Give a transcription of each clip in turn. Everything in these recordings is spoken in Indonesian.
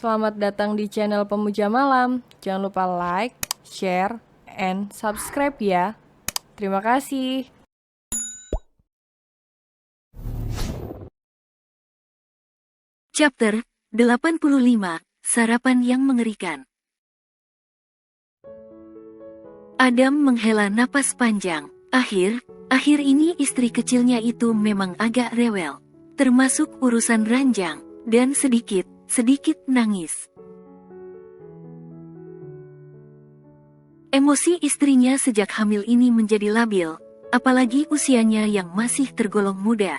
Selamat datang di channel Pemuja Malam. Jangan lupa like, share, and subscribe ya. Terima kasih. Chapter 85, Sarapan yang Mengerikan. Adam menghela napas panjang. Akhir ini istri kecilnya itu memang agak rewel. Termasuk urusan ranjang, dan sedikit nangis. Emosi istrinya sejak hamil ini menjadi labil, apalagi usianya yang masih tergolong muda.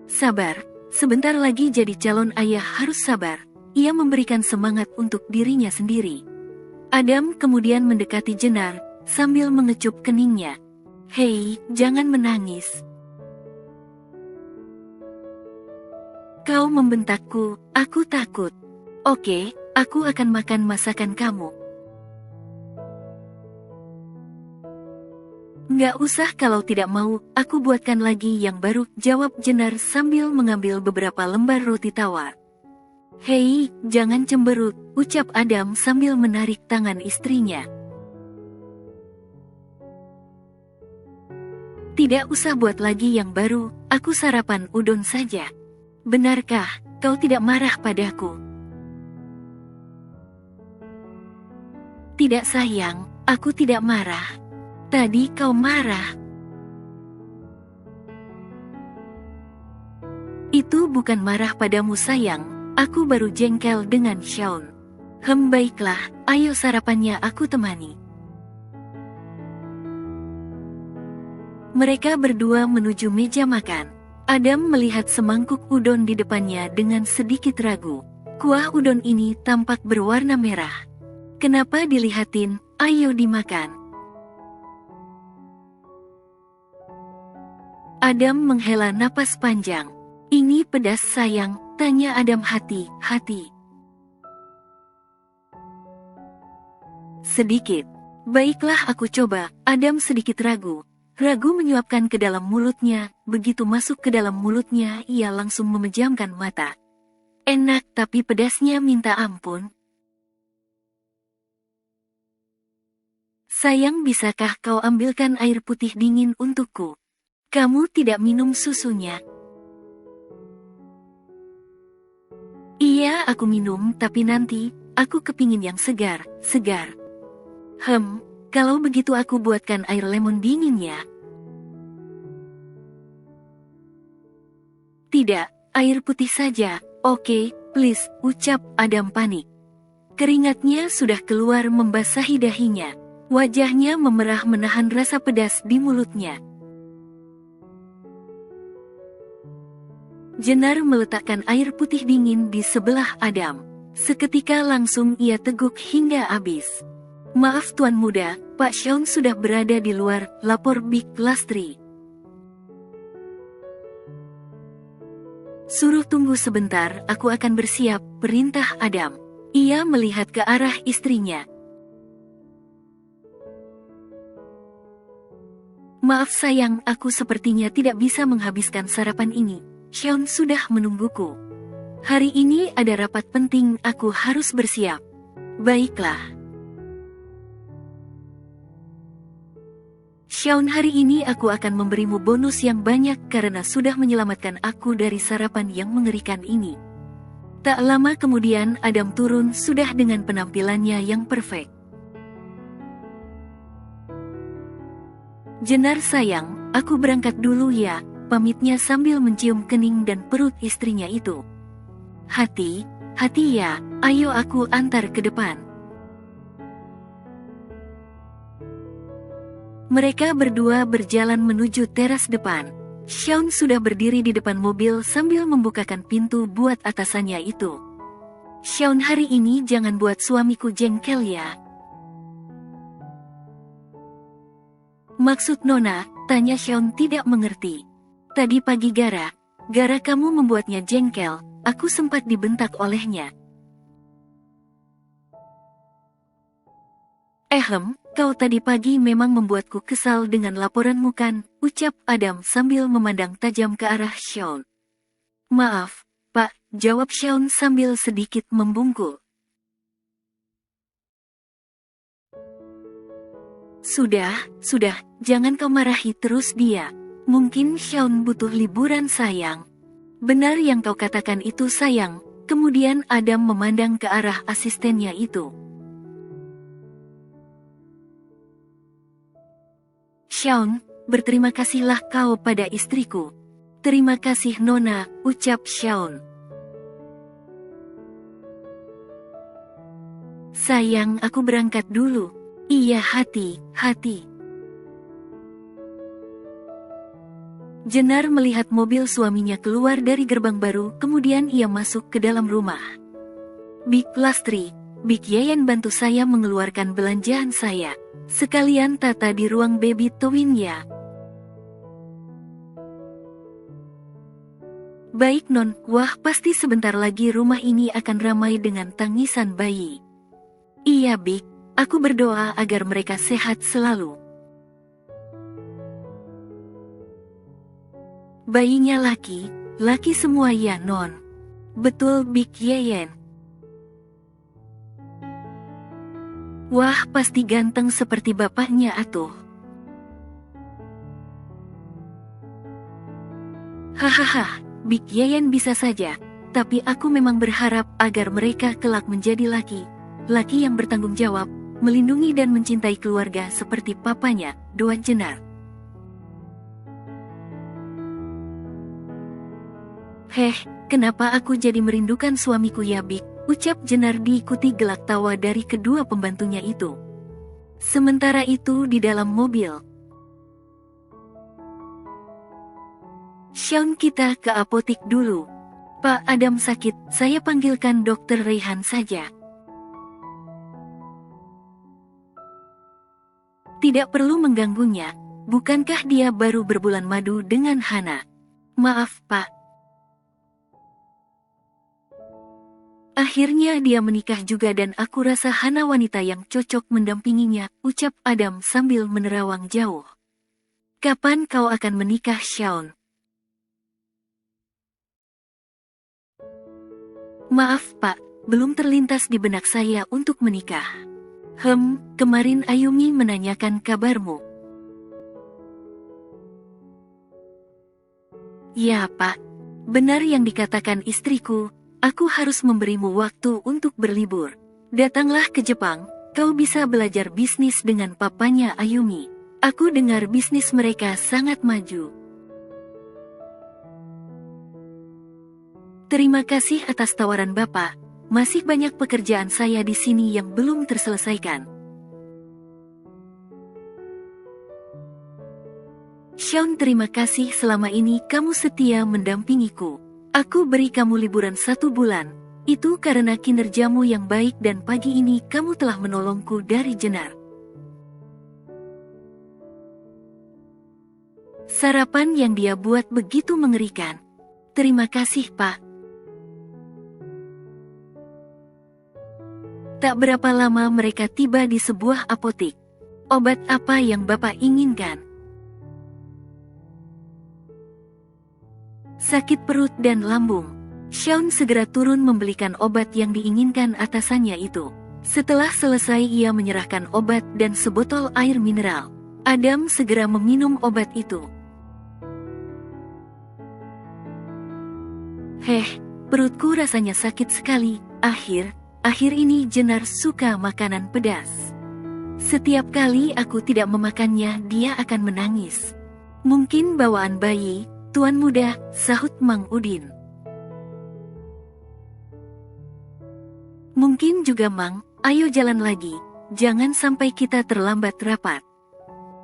Sabar, sebentar lagi jadi calon ayah harus sabar. Ia memberikan semangat untuk dirinya sendiri. Adam kemudian mendekati Jenar, sambil mengecup keningnya. Hei, jangan menangis. Kau membentakku, aku takut. Oke, aku akan makan masakan kamu. Nggak usah kalau tidak mau, aku buatkan lagi yang baru, jawab Jenar sambil mengambil beberapa lembar roti tawar. Hei, jangan cemberut, ucap Adam sambil menarik tangan istrinya. Tidak usah buat lagi yang baru, aku sarapan udon saja. Benarkah, kau tidak marah padaku? Tidak sayang, aku tidak marah. Tadi kau marah. Itu bukan marah padamu sayang, aku baru jengkel dengan Shaun. Baiklah, ayo sarapannya aku temani. Mereka berdua menuju meja makan. Adam melihat semangkuk udon di depannya dengan sedikit ragu. Kuah udon ini tampak berwarna merah. Kenapa dilihatin, ayo dimakan. Adam menghela napas panjang. Ini pedas sayang, tanya Adam hati-hati. Sedikit. Baiklah aku coba, Adam sedikit ragu. Ragu menyuapkan ke dalam mulutnya, begitu masuk ke dalam mulutnya ia langsung memejamkan mata. Enak tapi pedasnya minta ampun. Sayang bisakah kau ambilkan air putih dingin untukku? Kamu tidak minum susunya. Iya aku minum tapi nanti, aku kepingin yang segar. Kalau begitu aku buatkan air lemon dingin ya. Tidak, air putih saja, oke, please, ucap Adam panik. Keringatnya sudah keluar membasahi dahinya. Wajahnya memerah menahan rasa pedas di mulutnya. Jenar meletakkan air putih dingin di sebelah Adam. Seketika langsung ia teguk hingga habis. Maaf Tuan Muda, Pak Shaun sudah berada di luar, lapor Big Lastri. Suruh tunggu sebentar, aku akan bersiap, perintah Adam. Ia melihat ke arah istrinya. Maaf sayang, aku sepertinya tidak bisa menghabiskan sarapan ini. Shaun sudah menungguku. Hari ini ada rapat penting, aku harus bersiap. Baiklah. Shaun, hari ini aku akan memberimu bonus yang banyak karena sudah menyelamatkan aku dari sarapan yang mengerikan ini. Tak lama kemudian Adam turun sudah dengan penampilannya yang perfect. Jenar sayang, aku berangkat dulu ya, pamitnya sambil mencium kening dan perut istrinya itu. Hati ya, ayo aku antar ke depan. Mereka berdua berjalan menuju teras depan. Shaun sudah berdiri di depan mobil sambil membukakan pintu buat atasannya itu. Shaun, hari ini jangan buat suamiku jengkel ya. Maksud Nona, tanya Shaun tidak mengerti. Tadi pagi Gara kamu membuatnya jengkel, aku sempat dibentak olehnya. Kau tadi pagi memang membuatku kesal dengan laporanmu kan, ucap Adam sambil memandang tajam ke arah Shaun. Maaf, Pak, jawab Shaun sambil sedikit membungkuk. Sudah, jangan kau marahi terus dia. Mungkin Shaun butuh liburan sayang. Benar yang kau katakan itu sayang. Kemudian Adam memandang ke arah asistennya itu. Shaun, berterima kasihlah kau pada istriku. Terima kasih Nona, ucap Shaun. Sayang, aku berangkat dulu. Iya, hati-hati. Jenar melihat mobil suaminya keluar dari gerbang baru, kemudian ia masuk ke dalam rumah. Big Lastri, Big Yayan bantu saya mengeluarkan belanjaan saya. Sekalian tata di ruang baby twin ya. Baik Non, wah pasti sebentar lagi rumah ini akan ramai dengan tangisan bayi. Iya Big, aku berdoa agar mereka sehat selalu. Bayinya laki semua ya Non. Betul Big Yayan. Wah pasti ganteng seperti bapaknya atuh. Hahaha, Big Yayan bisa saja. Tapi aku memang berharap agar mereka kelak menjadi laki yang bertanggung jawab, melindungi dan mencintai keluarga seperti papanya, doa Jenar. Kenapa aku jadi merindukan suamiku ya Big, ucap Jenar diikuti gelak tawa dari kedua pembantunya itu. Sementara itu di dalam mobil. Shaun, kita ke apotik dulu. Pak Adam sakit, saya panggilkan dokter Rayhan saja. Tidak perlu mengganggunya, bukankah dia baru berbulan madu dengan Hana? Maaf Pak. Akhirnya dia menikah juga dan aku rasa Hana wanita yang cocok mendampinginya, ucap Adam sambil menerawang jauh. Kapan kau akan menikah Shaun? Maaf Pak, belum terlintas di benak saya untuk menikah. Kemarin Ayumi menanyakan kabarmu. Ya Pak, benar yang dikatakan istriku. Aku harus memberimu waktu untuk berlibur. Datanglah ke Jepang, kau bisa belajar bisnis dengan papanya Ayumi. Aku dengar bisnis mereka sangat maju. Terima kasih atas tawaran Bapak, masih banyak pekerjaan saya di sini yang belum terselesaikan. Shaun, terima kasih selama ini kamu setia mendampingiku. Aku beri kamu liburan 1 bulan, itu karena kinerjamu yang baik dan pagi ini kamu telah menolongku dari Jenar. Sarapan yang dia buat begitu mengerikan. Terima kasih Pak. Tak berapa lama mereka tiba di sebuah apotik. Obat apa yang Bapak inginkan? Sakit perut dan lambung. Shaun segera turun membelikan obat yang diinginkan atasannya itu. Setelah selesai ia menyerahkan obat dan sebotol air mineral. Adam segera meminum obat itu. Perutku rasanya sakit sekali. Akhir ini Jenar suka makanan pedas. Setiap kali aku tidak memakannya dia akan menangis. Mungkin bawaan bayi, Tuan Muda, sahut Mang Udin. Mungkin juga Mang, ayo jalan lagi, jangan sampai kita terlambat rapat.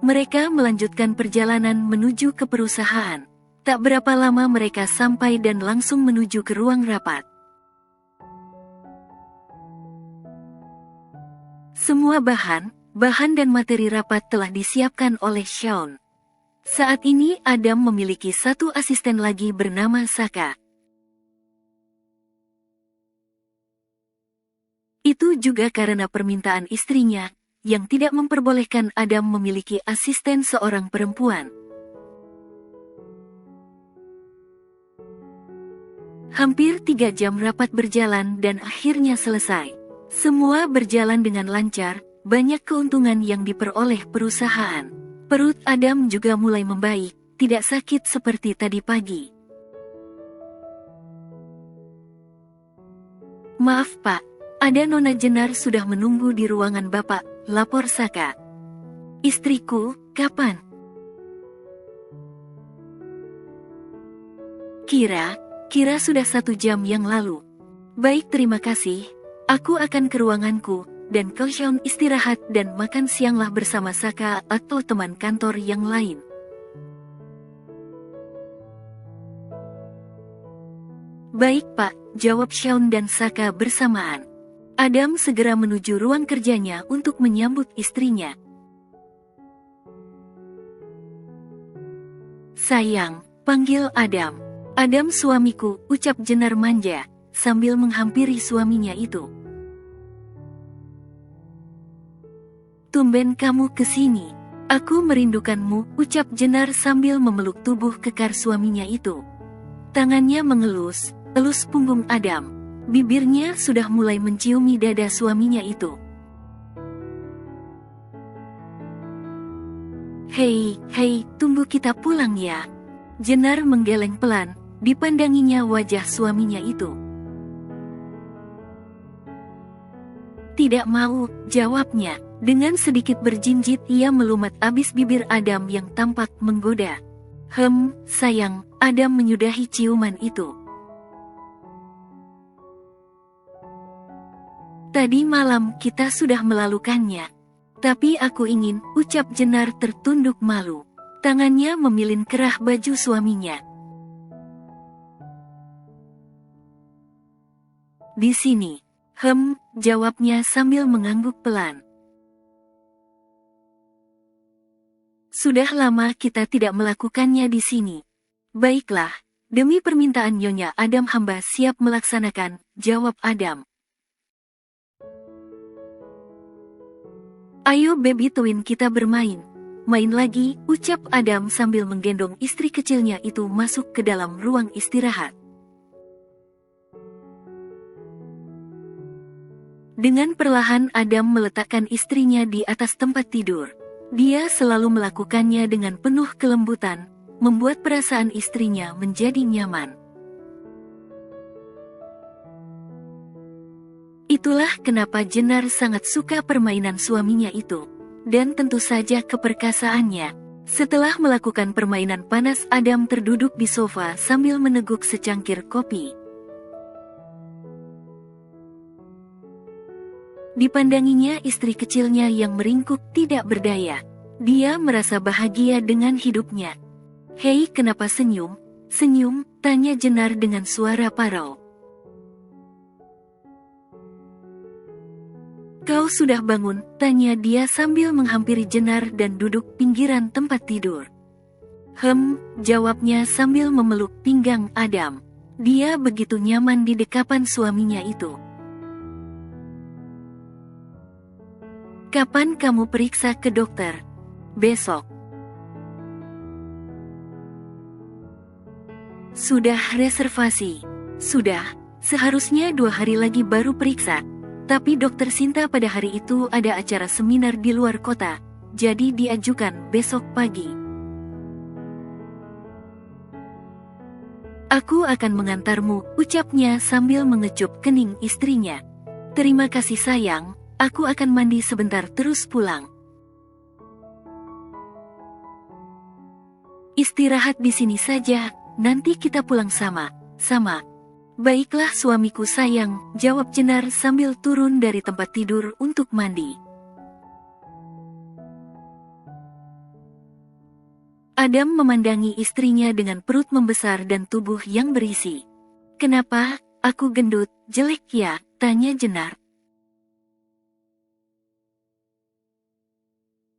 Mereka melanjutkan perjalanan menuju ke perusahaan. Tak berapa lama mereka sampai dan langsung menuju ke ruang rapat. Semua bahan dan materi rapat telah disiapkan oleh Shaun. Saat ini Adam memiliki 1 asisten lagi bernama Saka. Itu juga karena permintaan istrinya, yang tidak memperbolehkan Adam memiliki asisten seorang perempuan. Hampir 3 jam rapat berjalan dan akhirnya selesai. Semua berjalan dengan lancar, banyak keuntungan yang diperoleh perusahaan. Perut Adam juga mulai membaik, tidak sakit seperti tadi pagi. Maaf Pak, ada Nona Jenar sudah menunggu di ruangan Bapak, lapor Saka. Istriku, kapan? Kira sudah 1 jam yang lalu. Baik, terima kasih. Aku akan ke ruanganku, dan kau Sean istirahat dan makan sianglah bersama Saka atau teman kantor yang lain. Baik Pak, jawab Sean dan Saka bersamaan. Adam segera menuju ruang kerjanya untuk menyambut istrinya. Sayang, panggil Adam. Adam suamiku, ucap Jenar manja, sambil menghampiri suaminya itu. Tumben kamu kesini. Aku merindukanmu, ucap Jenar sambil memeluk tubuh kekar suaminya itu. Tangannya mengelus, elus punggung Adam. Bibirnya sudah mulai menciumi dada suaminya itu. Hei, tunggu kita pulang ya. Jenar menggeleng pelan, dipandanginya wajah suaminya itu. Tidak mau, jawabnya. Dengan sedikit berjinjit ia melumat abis bibir Adam yang tampak menggoda. Sayang, Adam menyudahi ciuman itu. Tadi malam kita sudah melalukannya. Tapi aku ingin, ucap Jenar tertunduk malu. Tangannya memilin kerah baju suaminya. Di sini. Jawabnya sambil mengangguk pelan. Sudah lama kita tidak melakukannya di sini. Baiklah, demi permintaan Nyonya Adam hamba siap melaksanakan, jawab Adam. Ayo baby twin kita bermain. Main lagi, ucap Adam sambil menggendong istri kecilnya itu masuk ke dalam ruang istirahat. Dengan perlahan Adam meletakkan istrinya di atas tempat tidur. Dia selalu melakukannya dengan penuh kelembutan, membuat perasaan istrinya menjadi nyaman. Itulah kenapa Jenar sangat suka permainan suaminya itu. Dan tentu saja keperkasaannya. Setelah melakukan permainan panas, Adam terduduk di sofa sambil meneguk secangkir kopi. Dipandanginya istri kecilnya yang meringkuk tidak berdaya. Dia merasa bahagia dengan hidupnya. Hei, kenapa senyum? Senyum, tanya Jenar dengan suara parau. Kau sudah bangun? Tanya dia sambil menghampiri Jenar dan duduk pinggiran tempat tidur. Jawabnya sambil memeluk pinggang Adam. Dia begitu nyaman di dekapan suaminya itu. Kapan kamu periksa ke dokter? Besok. Sudah reservasi? Sudah, seharusnya 2 hari lagi baru periksa. Tapi dokter Sinta pada hari itu ada acara seminar di luar kota, jadi diajukan besok pagi. Aku akan mengantarmu, ucapnya sambil mengecup kening istrinya. Terima kasih sayang, aku akan mandi sebentar terus pulang. Istirahat di sini saja, nanti kita pulang sama. Baiklah suamiku sayang, jawab Jenar sambil turun dari tempat tidur untuk mandi. Adam memandangi istrinya dengan perut membesar dan tubuh yang berisi. Kenapa, aku gendut, jelek ya? Tanya Jenar.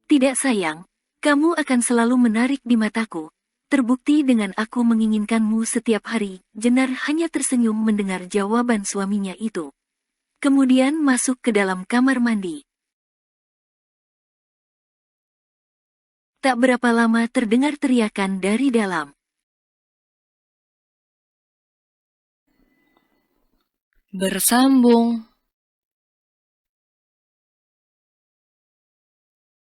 Tidak sayang, kamu akan selalu menarik di mataku. Terbukti dengan aku menginginkanmu setiap hari. Jenar hanya tersenyum mendengar jawaban suaminya itu. Kemudian masuk ke dalam kamar mandi. Tak berapa lama terdengar teriakan dari dalam. bersambung.